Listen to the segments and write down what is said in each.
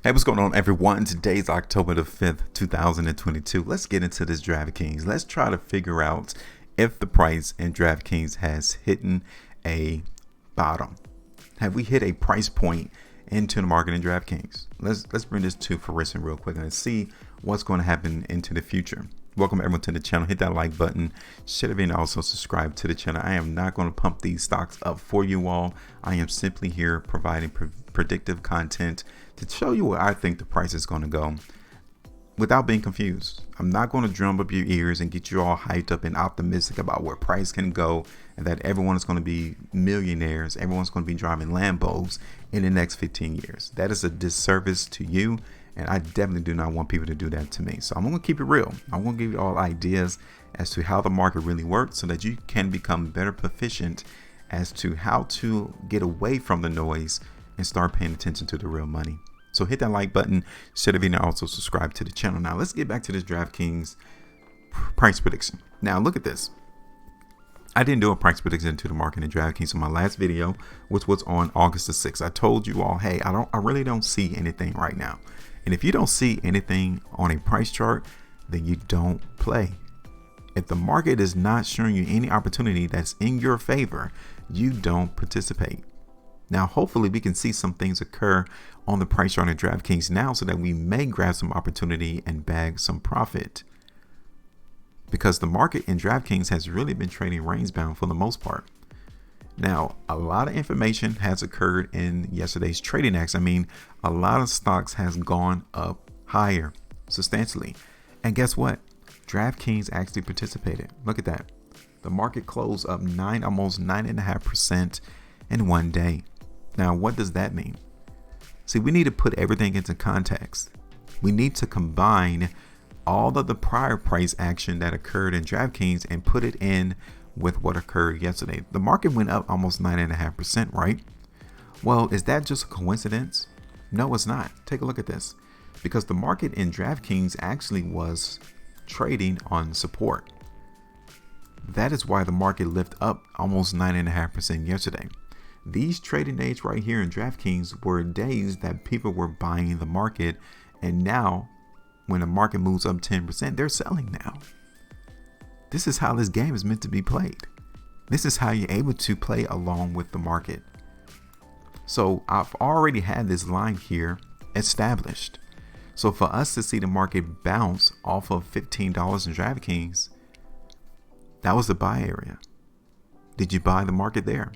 Hey, what's going on, everyone? Today's October the 5th, 2022. Let's get into this DraftKings. Let's try to figure out if the price in DraftKings has hit a bottom. Have we hit a price point into the market in DraftKings? Let's bring this to fruition real quick and see what's going to happen into the future. Welcome everyone to the channel. Hit that like button, share the video, and also subscribe to the channel. I am not going to pump these stocks up for you all. I am simply here providing predictive content to show you where I think the price is going to go without being confused. I'm not going to drum up your ears and get you all hyped up and optimistic about where price can go and that everyone is going to be millionaires. Everyone's going to be driving Lambos in the next 15 years. That is a disservice to you. And I definitely do not want people to do that to me. So I'm going to keep it real. I'm going to give you all ideas as to how the market really works so that you can become better proficient as to how to get away from the noise and start paying attention to the real money. So hit that like button, share the video, and also subscribe to the channel. Now let's get back to this DraftKings price prediction. Now look at this. I didn't do a price prediction into the market in DraftKings in my last video, which was on August the 6th. I told you all, hey, I really don't see anything right now. And if you don't see anything on a price chart, then you don't play. If the market is not showing you any opportunity that's in your favor, you don't participate. Now, hopefully we can see some things occur on the price chart in DraftKings now so that we may grab some opportunity and bag some profit. Because the market in DraftKings has really been trading range bound for the most part. Now, a lot of information has occurred in yesterday's trading action. I mean, a lot of stocks has gone up higher substantially. And guess what? DraftKings actually participated. Look at that. The market closed up almost 9.5% in one day. Now, what does that mean? See, we need to put everything into context. We need to combine all of the prior price action that occurred in DraftKings and put it in with what occurred yesterday. The market went up almost 9.5%, right? Well, is that just a coincidence? No, it's not. Take a look at this. Because the market in DraftKings actually was trading on support. That is why the market lifted up almost 9.5% yesterday. These trading days right here in DraftKings were days that people were buying the market, and now when the market moves up 10%, they're selling now. This is how this game is meant to be played. This is how you're able to play along with the market. So I've already had this line here established. So for us to see the market bounce off of $15 in DraftKings, that was the buy area. Did you buy the market there?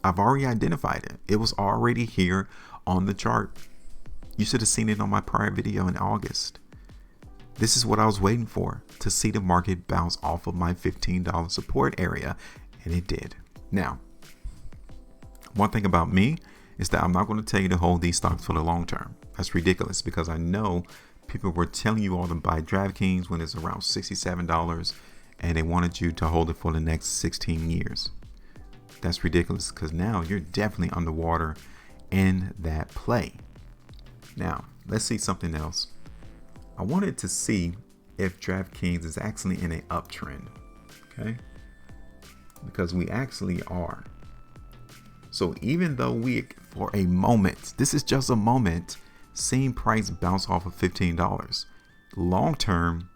I've already identified it. It was already here on the chart. You should have seen it on my prior video in August. This is what I was waiting for, to see the market bounce off of my $15 support area, and it did. Now, one thing about me is that I'm not going to tell you to hold these stocks for the long term. That's ridiculous because I know people were telling you all to buy DraftKings when it's around $67 and they wanted you to hold it for the next 16 years. That's ridiculous because now you're definitely underwater in that play. Now, let's see something else. I wanted to see if DraftKings is actually in an uptrend, okay? Because we actually are. So even though we, for a moment, this is just a moment, seeing price bounce off of $15. Long term,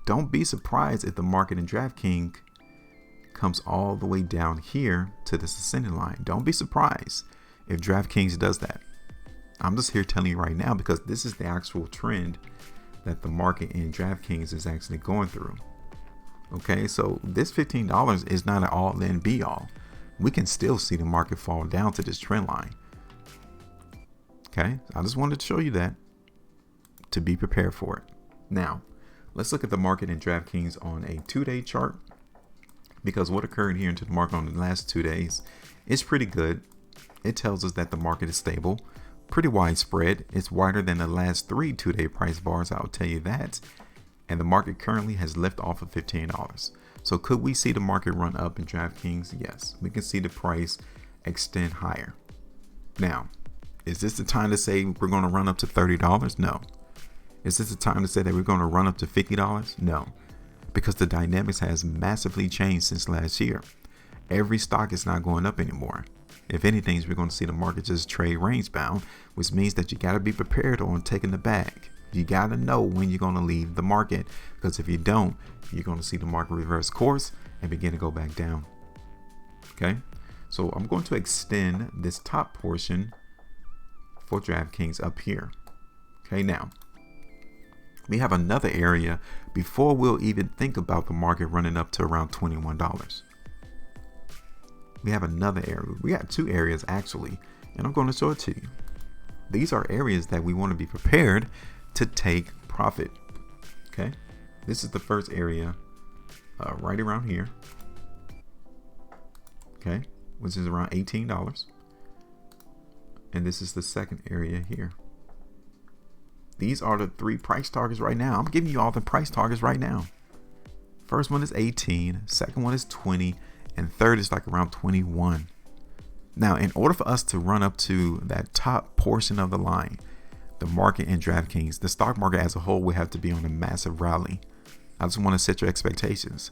don't be surprised if the market in DraftKings comes all the way down here to this ascending line. Don't be surprised if DraftKings does that. I'm just here telling you right now because this is the actual trend that the market in DraftKings is actually going through. Okay, so this $15 is not an all-in be-all. We can still see the market fall down to this trend line. Okay, I just wanted to show you that to be prepared for it. Now, let's look at the market in DraftKings on a 2-day chart. Because what occurred here into the market on the last 2 days is pretty good. It tells us that the market is stable, pretty widespread. It's wider than the last 3 2-day price bars, I'll tell you that. And the market currently has lifted off of $15. So could we see the market run up in DraftKings? Yes, we can see the price extend higher. Now, is this the time to say we're going to run up to $30? No. Is this the time to say that we're going to run up to $50? No. Because the dynamics has massively changed since last year. Every stock is not going up anymore. If anything, we're going to see the market just trade range bound, which means that you got to be prepared on taking the bag. You got to know when you're going to leave the market, because if you don't, you're going to see the market reverse course and begin to go back down. Okay, so I'm going to extend this top portion for DraftKings up here. Okay, now we have another area before we'll even think about the market running up to around $21. We have another area. We got two areas actually, and I'm going to show it to you. These are areas that we want to be prepared to take profit. Okay, this is the first area right around here. Okay, which is around $18. And this is the second area here. These are the three price targets right now. I'm giving you all the price targets right now. First one is 18, second one is 20, and third is like around 21. Now, in order for us to run up to that top portion of the line, the market in DraftKings, the stock market as a whole, will have to be on a massive rally. I just want to set your expectations.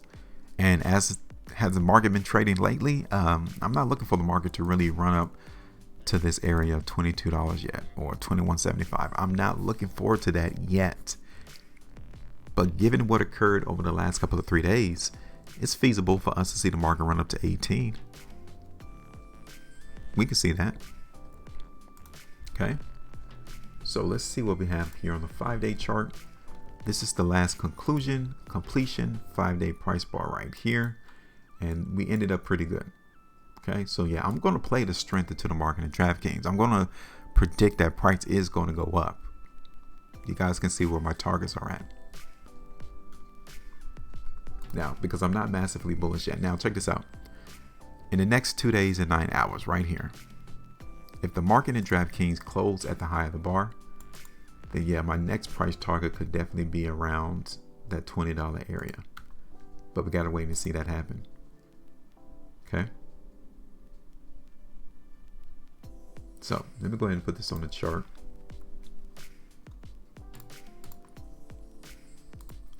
And as has the market been trading lately, I'm not looking for the market to really run up to this area of $22 yet, or $21.75. I'm not looking forward to that yet. But given what occurred over the last couple of 3 days, it's feasible for us to see the market run up to 18. We can see that. Okay, so let's see what we have here on the 5-day chart. This is the last completion 5-day price bar right here, and we ended up pretty good. Okay, so yeah, I'm going to play the strength into the market in DraftKings. I'm going to predict that price is going to go up. You guys can see where my targets are at now, because I'm not massively bullish yet. Now check this out. In the next 2 days and 9 hours right here, if the market in DraftKings close at the high of the bar, then yeah, my next price target could definitely be around that $20 area. But we got to wait and see that happen. Okay. So let me go ahead and put this on the chart.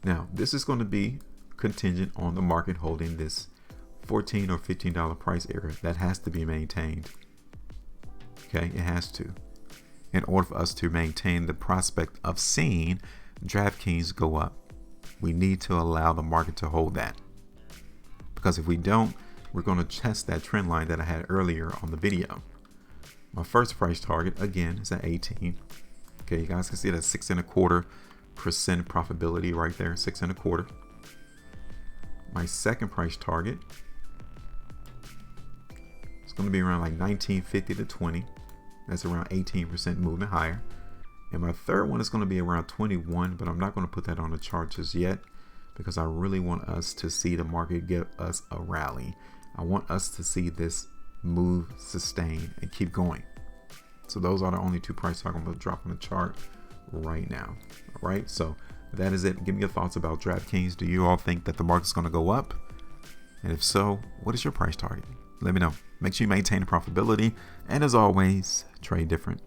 Now, this is going to be contingent on the market holding this $14 or $15 price area. That has to be maintained. Okay, it has to. In order for us to maintain the prospect of seeing DraftKings go up, we need to allow the market to hold that. Because if we don't, we're going to test that trend line that I had earlier on the video. My first price target, again, is at 18. Okay, you guys can see that 6.25% profitability right there, 6.25. My second price target is going to be around like 19.50 to 20. That's around 18% movement higher. And my third one is going to be around 21, but I'm not going to put that on the chart just yet, because I really want us to see the market give us a rally. I want us to see this move sustain and keep going. So those are the only two price targets I'm going to drop on the chart right now. All right, so that is it. Give me your thoughts about DraftKings. Do you all think that the market's going to go up? And if so, what is your price target? Let me know. Make sure you maintain the profitability. And as always, trade different.